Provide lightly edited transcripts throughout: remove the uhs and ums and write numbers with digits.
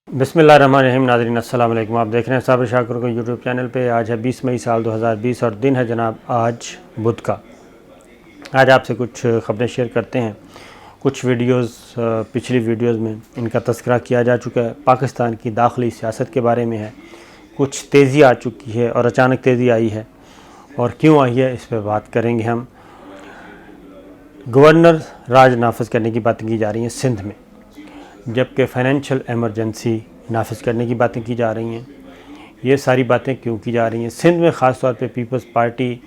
बिस्मिल्लाहिर्रहमानिर्रहीम। नाज़रीन अस्सलाम वालेकुम। आप देख रहे हैं साबिर शाकिर को यूट्यूब चैनल पे। आज है 20 मई साल 2020 और दिन है जनाब आज बुध का। आज आपसे कुछ ख़बरें शेयर करते हैं। कुछ वीडियोस पिछली वीडियोस में इनका तज़किरा किया जा चुका है। पाकिस्तान की दाखिली सियासत के बारे में है। कुछ तेज़ी आ चुकी है और अचानक तेज़ी आई है और क्यों आई है इस पर बात करेंगे हम। गवर्नर राज नाफिज करने की बातें की जा रही हैं सिंध में, जबकि फ़ाइनेंशियल एमरजेंसी नाफिज करने की बातें की जा रही हैं। ये सारी बातें क्यों की जा रही हैं? सिंध में ख़ास तौर पे पीपल्स पार्टी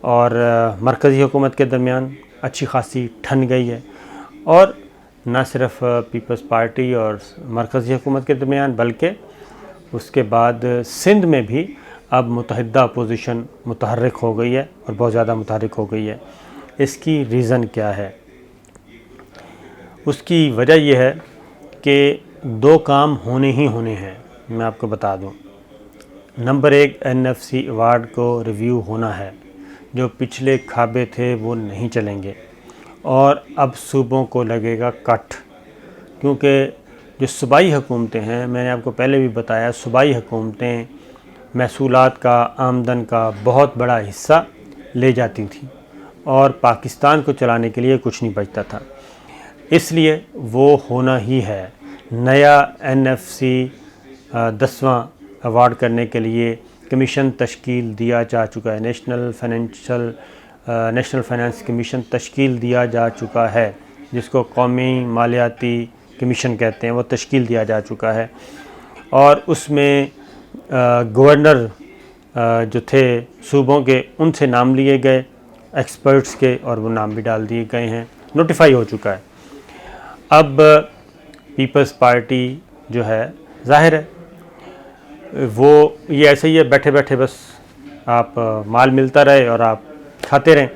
और मरकज़ी हुकूमत के दरमियान अच्छी खासी ठन गई है और न सिर्फ पीपल्स पार्टी और मरकज़ी हुकूमत के दरमियान बल्कि उसके बाद सिंध में भी अब मुतहदा अपोजिशन मुतहर्रिक हो गई है और बहुत ज़्यादा मुतहर्रिक हो गई है। इसकी रीज़न क्या है? उसकी वजह यह है कि दो काम होने ही होने हैं। मैं आपको बता दूं, नंबर एक, NFC अवार्ड को रिव्यू होना है। जो पिछले खाबे थे वो नहीं चलेंगे और अब सूबों को लगेगा कट, क्योंकि जो सूबाई हुकूमतें हैं, मैंने आपको पहले भी बताया, सूबाई हुकूमतें महसूलात का, आमदन का बहुत बड़ा हिस्सा ले जाती थी और पाकिस्तान को चलाने के लिए कुछ नहीं बचता था। इसलिए वो होना ही है। नया NFC 10वां अवार्ड करने के लिए कमीशन तश्कील दिया जा चुका है। नेशनल फाइनेंस कमीशन तश्कील दिया जा चुका है, जिसको कौमी मालियाती कमीशन कहते हैं। वो तश्कील दिया जा चुका है और उसमें गवर्नर जो थे सूबों के, उनसे नाम लिए गए एक्सपर्ट्स के और वो नाम भी डाल दिए गए हैं। नोटिफाई हो चुका है। अब पीपल्स पार्टी जो है, ज़ाहिर है वो ये ऐसे ही है, बैठे बैठे बस आप माल मिलता रहे और आप खाते रहें।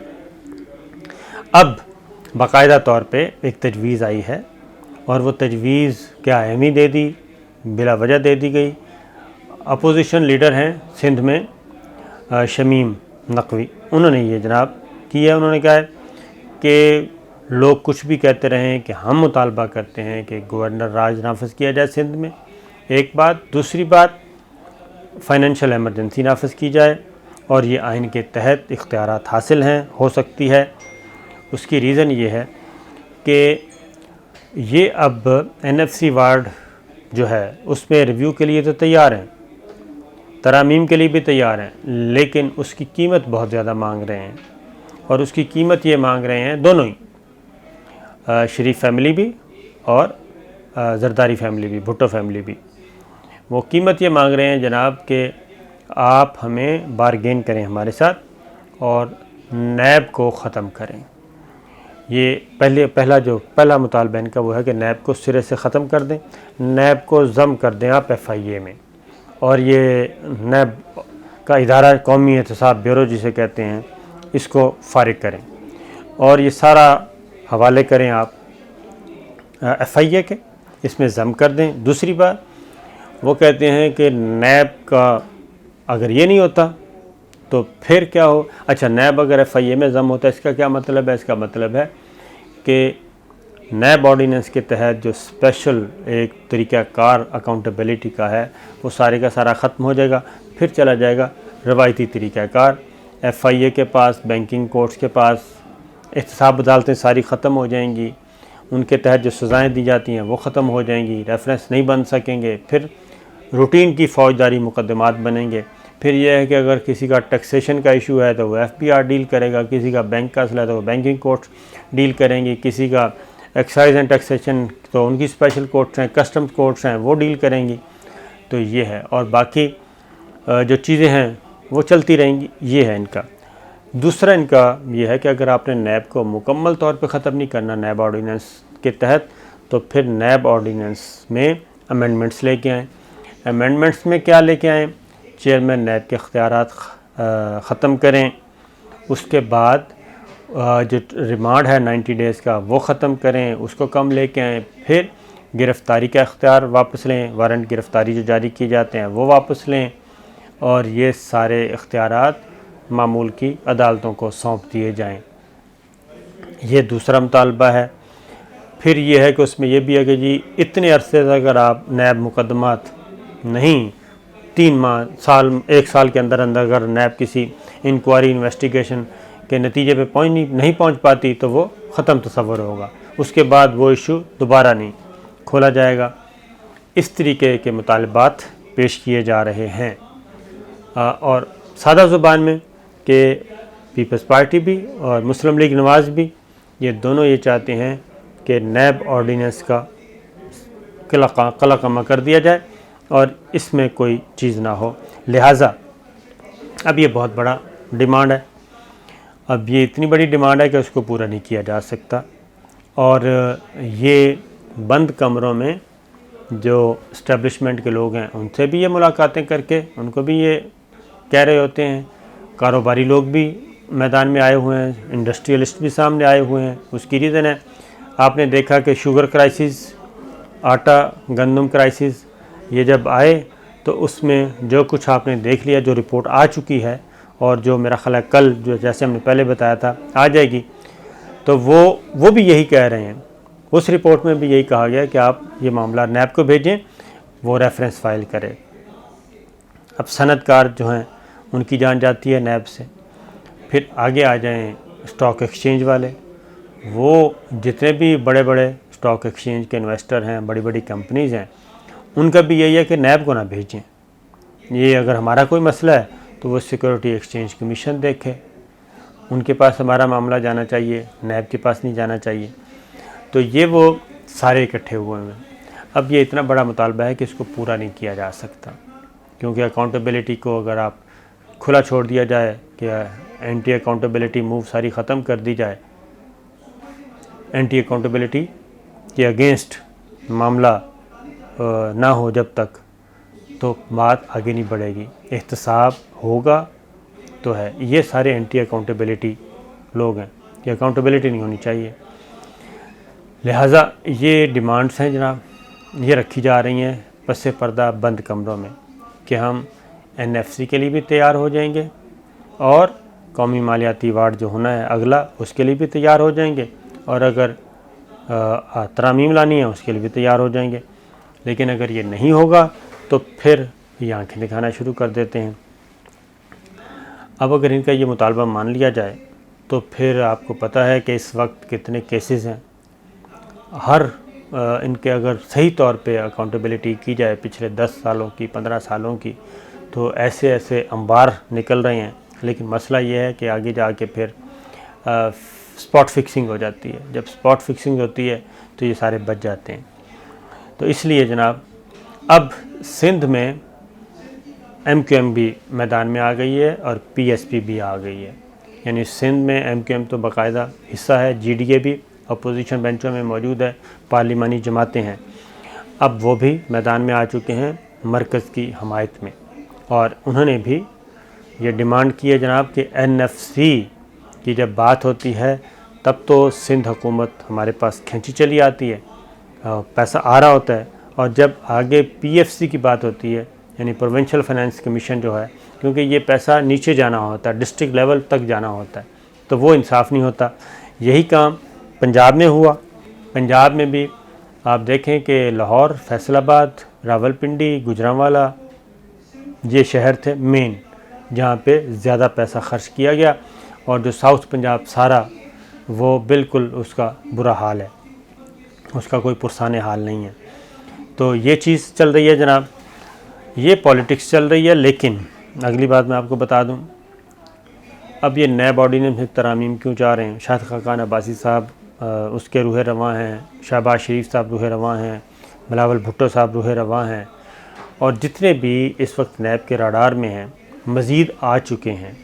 अब बाकायदा तौर पे एक तजवीज़ आई है और वो तजवीज़ क्या अहमी दे दी, बिला वजह दे दी गई। अपोजिशन लीडर हैं सिंध में शमीम नकवी, उन्होंने ये जनाब किया। उन्होंने कहा है कि लोग कुछ भी कहते रहें कि हम मुतालबा करते हैं कि गवर्नर राज नाफिज किया जाए सिंध में, एक बात। दूसरी बात, फ़ाइनेंशियल एमरजेंसी नाफिज की जाए और ये आइन के तहत इख्तियारात हासिल हैं, हो सकती है। उसकी रीज़न ये है कि ये अब NFC वार्ड जो है उसमें रिव्यू के लिए तो तैयार हैं, तरामीम के लिए भी तैयार हैं, लेकिन उसकी कीमत बहुत ज़्यादा मांग रहे हैं। और उसकी कीमत ये मांग रहे हैं दोनों ही, शरीफ फैमिली भी और जरदारी फैमिली भी, भुट्टो फैमिली भी। वो कीमत ये मांग रहे हैं जनाब कि आप हमें बारगेन करें हमारे साथ और नैब को ख़त्म करें। ये पहला मुतालबा इनका वो है कि नैब को सिरे से ख़त्म कर दें, नैब को ज़म कर दें आप FIA में, और ये नैब का इदारा कौमी एहतसाब ब्यूरो जिसे कहते हैं, इसको फ़ारिग करें और ये सारा हवाले करें आप FIA के, इसमें ज़म कर दें। दूसरी बात, वो कहते हैं कि नैब का अगर ये नहीं होता तो फिर क्या हो? अच्छा, नैब अगर FIA में ज़म होता है, इसका क्या मतलब है? इसका मतलब है कि नैब ऑर्डिनेंस के तहत जो स्पेशल एक तरीक़ाकार अकाउंटेबिलिटी का है, वो सारे का सारा ख़त्म हो जाएगा। फिर चला जाएगा रवायती तरीक़ाकार, FIA के पास, बैंकिंग कोर्ट्स के पास, एहतसाब अदालतें सारी ख़त्म हो जाएंगी। उनके तहत जो सज़ाएँ दी जाती हैं वो ख़त्म हो जाएंगी, रेफरेंस नहीं बन सकेंगे। फिर रूटीन की फ़ौजदारी मुकदमात बनेंगे। फिर यह है कि अगर किसी का टैक्सेशन का इशू है तो वो FBR डील करेगा, किसी का बैंक का असला है तो वो बैंकिंग कोर्ट्स डील करेंगी, किसी का एक्साइज एंड टैक्सेशन तो उनकी स्पेशल कोर्ट्स हैं, कस्टम्स कोर्ट्स हैं, वो डील करेंगी। तो ये है, और बाकी जो चीज़ें हैं वो चलती रहेंगी। ये है इनका। दूसरा इनका ये है कि अगर आपने नैब को मुकम्मल तौर पे ख़त्म नहीं करना नैब ऑर्डिनेंस के तहत, तो फिर नैब ऑर्डिनेंस में अमेंडमेंट्स लेके आएँ। अमेंडमेंट्स में क्या लेके आएँ? चेयरमैन नैब के इख्तियारात ख़त्म करें। उसके बाद जो रिमांड है 90 डेज़ का वो ख़त्म करें, उसको कम लेके आएँ। फिर गिरफ़्तारी का इख्तियार वापस लें, वारंट गिरफ़्तारी जो जारी किए जाते हैं वो वापस लें, और ये सारे इख्तियारात मामूल की अदालतों को सौंप दिए जाएं। ये दूसरा मुतालबा है। फिर ये है कि उसमें ये भी है कि जी इतने अरसे तक अगर आप नैब मुकदमात नहीं 3 माह साल 1 साल के अंदर अंदर अगर नैब किसी इंक्वायरी इन्वेस्टिगेशन के नतीजे पे नहीं पहुंच पाती तो वो ख़त्म तस्वर होगा, उसके बाद वो इशू दोबारा नहीं खोला जाएगा। इस तरीके के मुतालबात पेश किए जा रहे हैं और सादा ज़ुबान में कि पीपल्स पार्टी भी और मुस्लिम लीग नवाज़ भी ये दोनों ये चाहते हैं कि नैब ऑर्डीनेंस का कलाकमा कर दिया जाए और इसमें कोई चीज़ ना हो। लिहाजा अब ये बहुत बड़ा डिमांड है, अब ये इतनी बड़ी डिमांड है कि उसको पूरा नहीं किया जा सकता। और ये बंद कमरों में जो इस्टेब्लिशमेंट के लोग हैं उनसे भी ये मुलाकातें करके उनको भी ये कह रहे होते हैं, कारोबारी लोग भी मैदान में आए हुए हैं, इंडस्ट्रियलिस्ट भी सामने आए हुए हैं। उसकी रीज़न है, आपने देखा कि शुगर क्राइसिस, आटा गंदम क्राइसिस ये जब आए तो उसमें जो कुछ आपने देख लिया, जो रिपोर्ट आ चुकी है और जो मेरा ख्याल है कल जो जैसे हमने पहले बताया था आ जाएगी, तो वो भी यही कह रहे हैं। उस रिपोर्ट में भी यही कहा गया कि आप ये मामला नैब को भेजें, वो रेफरेंस फाइल करे। अब सनदकार जो हैं उनकी जान जाती है नैब से। फिर आगे आ जाएं स्टॉक एक्सचेंज वाले, वो जितने भी बड़े बड़े स्टॉक एक्सचेंज के इन्वेस्टर हैं, बड़ी बड़ी कंपनीज़ हैं, उनका भी यही है कि नैब को ना भेजें। ये अगर हमारा कोई मसला है तो वो सिक्योरिटी एक्सचेंज कमीशन देखे, उनके पास हमारा मामला जाना चाहिए, नैब के पास नहीं जाना चाहिए। तो ये वो सारे इकट्ठे हुए हैं। अब ये इतना बड़ा मुतालबा है कि इसको पूरा नहीं किया जा सकता, क्योंकि अकाउंटेबिलिटी को अगर आप खुला छोड़ दिया जाए कि एंटी अकाउंटेबिलिटी मूव सारी ख़त्म कर दी जाए, एंटी अकाउंटेबिलिटी के अगेंस्ट मामला ना हो जब तक, तो बात आगे नहीं बढ़ेगी। एहतसाब होगा तो है, ये सारे एंटी अकाउंटेबिलिटी लोग हैं, ये अकाउंटेबिलिटी नहीं होनी चाहिए। लिहाजा ये डिमांड्स हैं जनाब, ये रखी जा रही हैं पसे पर्दा बंद कमरों में कि हम NFC के लिए भी तैयार हो जाएंगे और कौमी मालियाती वार्ड जो होना है अगला, उसके लिए भी तैयार हो जाएंगे, और अगर तरामीम लानी है उसके लिए भी तैयार हो जाएंगे। लेकिन अगर ये नहीं होगा तो फिर ये आँखें दिखाना शुरू कर देते हैं। अब अगर इनका ये मुतालबा मान लिया जाए तो फिर आपको पता है कि इस वक्त कितने केसेस हैं। हर इनके अगर सही तौर पे अकाउंटेबिलिटी की जाए पिछले 10 सालों की, 15 सालों की, तो ऐसे ऐसे अंबार निकल रहे हैं। लेकिन मसला ये है कि आगे जाके फिर स्पॉट फिक्सिंग हो जाती है। जब स्पॉट फिक्सिंग होती है तो ये सारे बच जाते हैं। तो इसलिए जनाब अब सिंध में MQM भी मैदान में आ गई है और PSP भी आ गई है। यानी सिंध में MQM तो बाकायदा हिस्सा है, GDA भी अपोजिशन बेंचों में मौजूद है, पार्लिमानी जमातें हैं। अब वो भी मैदान में आ चुके हैं मरकज़ की हमायत में, और उन्होंने भी ये डिमांड की है जनाब कि NFC की जब बात होती है तब तो सिंध हुकूमत हमारे पास खींची चली आती है, पैसा आ रहा होता है, और जब आगे PFC की बात होती है यानी प्रोविंशियल फाइनेंस कमीशन जो है, क्योंकि ये पैसा नीचे जाना होता है, डिस्ट्रिक्ट लेवल तक जाना होता है, तो वो इंसाफ नहीं होता। यही काम पंजाब में हुआ। पंजाब में भी आप देखें कि लाहौर, फैसलाबाद, रावलपिंडी, गुजरांवाला ये शहर थे मेन जहाँ पे ज़्यादा पैसा खर्च किया गया, और जो साउथ पंजाब सारा वो बिल्कुल उसका बुरा हाल है, उसका कोई पुरसाने हाल नहीं है। तो ये चीज़ चल रही है जनाब, ये पॉलिटिक्स चल रही है। लेकिन अगली बात मैं आपको बता दूं, अब ये नैब ऑर्डीनेंस में तरामीम क्यों चाह रहे हैं? शाहिद खाकान अब्बासी साहब उसके रूह रवां हैं, शहबाज शरीफ साहब रूह रवां हैं, बिलावल भुट्टो साहब रूह रवां हैं, और जितने भी इस वक्त नैब के राडार में हैं मज़ीद आ चुके हैं।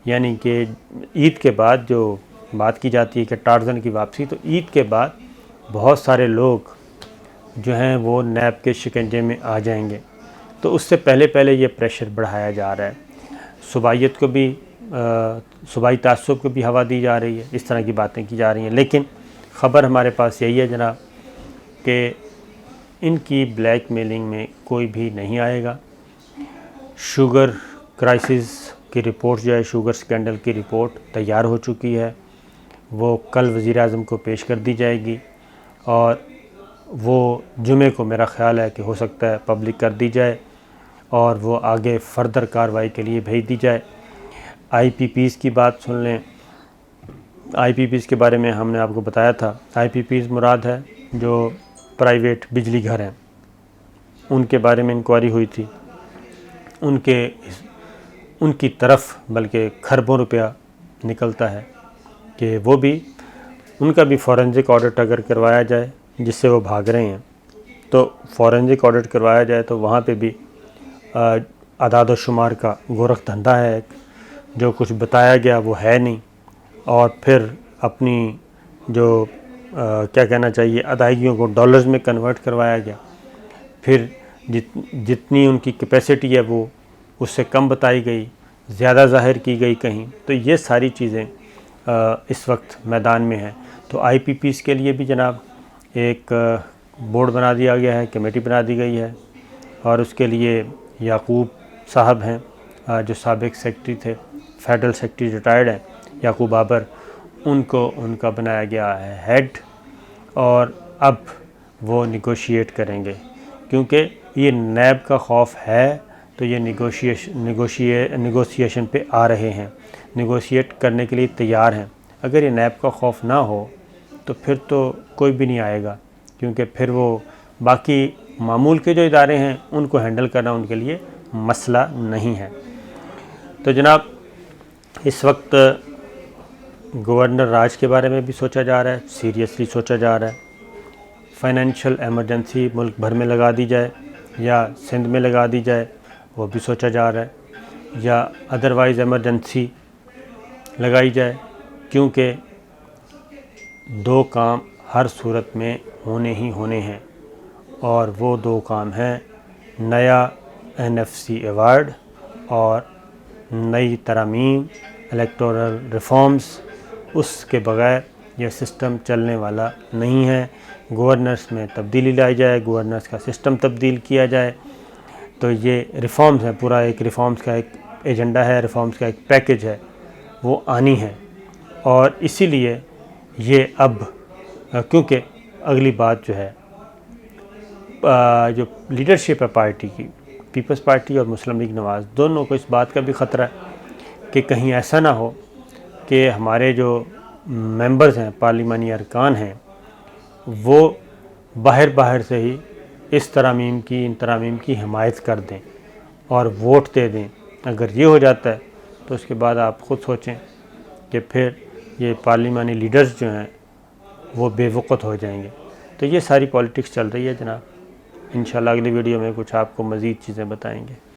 यानी कि ईद के बाद जो बात की जाती है कि टार्ज़न की वापसी, तो ईद के बाद बहुत सारे लोग जो हैं वो नैब के शिकंजे में आ जाएंगे। तो उससे पहले पहले ये प्रेशर बढ़ाया जा रहा है, सूबाइयत को भी सूबाई तासुब को भी हवा दी जा रही है, इस तरह की बातें की जा रही हैं। लेकिन ख़बर हमारे पास यही है जनाब कि इनकी ब्लैक मेलिंग में कोई भी नहीं आएगा। शुगर क्राइसिस की रिपोर्ट जो है, शुगर स्कैंडल की रिपोर्ट तैयार हो चुकी है, वो कल वज़ीर आज़म को पेश कर दी जाएगी, और वो जुमे को मेरा ख़्याल है कि हो सकता है पब्लिक कर दी जाए और वो आगे फर्दर कार्रवाई के लिए भेज दी जाए। IPPs की बात सुन लें। IPPs के बारे में हमने आपको बताया था। IPPs मुराद है जो प्राइवेट बिजली घर हैं, उनके बारे में इंक्वायरी हुई थी। उनकी तरफ बल्कि खरबों रुपया निकलता है कि वो भी उनका भी फॉरेंसिक ऑडिट अगर करवाया जाए, जिससे वो भाग रहे हैं, तो फॉरेंसिक ऑडिट करवाया जाए तो वहाँ पे भी आदाद शुमार का गोरख धंधा है। जो कुछ बताया गया वो है नहीं, और फिर अपनी जो क्या कहना चाहिए अदायगियों को डॉलर्स में कन्वर्ट करवाया गया। फिर जितनी उनकी कैपेसिटी है वो उससे कम बताई गई, ज़्यादा ज़ाहिर की गई कहीं। तो ये सारी चीज़ें इस वक्त मैदान में हैं। तो IPPs के लिए भी जनाब एक बोर्ड बना दिया गया है, कमेटी बना दी गई है, और उसके लिए याकूब साहब हैं जो साबिक सेक्रेटरी थे, फेडरल सेक्रेटरी रिटायर्ड हैं, याकूब बाबर, उनको उनका बनाया गया है हेड। और अब वो निगोशिएट करेंगे, क्योंकि ये नैब का खौफ है तो ये निगोशिएशन पे आ रहे हैं, निगोशिएट करने के लिए तैयार हैं। अगर ये नैब का खौफ ना हो तो फिर तो कोई भी नहीं आएगा, क्योंकि फिर वो बाकी मामूल के जो इदारे हैं उनको हैंडल करना उनके लिए मसला नहीं है। तो जनाब इस वक्त गवर्नर राज के बारे में भी सोचा जा रहा है, सीरियसली सोचा जा रहा है। फाइनेंशियल एमरजेंसी मुल्क भर में लगा दी जाए या सिंध में लगा दी जाए, वो भी सोचा जा रहा है, या अदरवाइज़ एमरजेंसी लगाई जाए, क्योंकि दो काम हर सूरत में होने ही होने हैं, और वो दो काम हैं नया NFC अवार्ड और नई तरमीम इलेक्टोरल रिफॉर्म्स। उसके बग़ैर यह सिस्टम चलने वाला नहीं है। गवर्नर्स में तब्दीली लाई जाए, गवर्नर्स का सिस्टम तब्दील किया जाए, तो ये रिफॉर्म्स है, पूरा एक रिफॉर्म्स का एक एजेंडा है, रिफॉर्म्स का एक पैकेज है, वो आनी है। और इसीलिए ये अब क्योंकि अगली बात जो है जो लीडरशिप है पार्टी की, पीपल्स पार्टी और मुस्लिम लीग नवाज़, दोनों को इस बात का भी ख़तरा है कि कहीं ऐसा ना हो कि हमारे जो मेंबर्स हैं, पार्लिमानी अरकान हैं, वो बाहर से ही इन तरामीम की हिमायत कर दें और वोट दे दें। अगर ये हो जाता है तो उसके बाद आप ख़ुद सोचें कि फिर ये पार्लिमानी लीडर्स जो हैं वो बेवकूफ़ हो जाएंगे। तो ये सारी पॉलिटिक्स चल रही है जनाब। इंशाल्लाह अगली वीडियो में कुछ आपको मज़ीद चीज़ें बताएंगे।